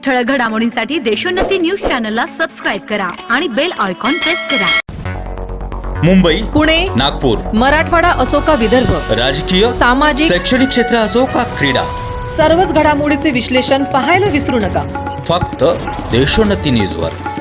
ठळक घडामोडींसाठी देशोन्नती न्यूज चॅनलला सबस्क्राइब करा आणि बेल आयकॉन प्रेस करा। मुंबई, पुणे, नागपूर, मराठवाडा असो का विदर्भ, राजकीय, सामाजिक, शैक्षणिक क्षेत्र असो का क्रीडा, सर्वच घडामोडीचे विश्लेषण पाहायला विसरू नका। फक्त देशोन्नती न्यूजवर।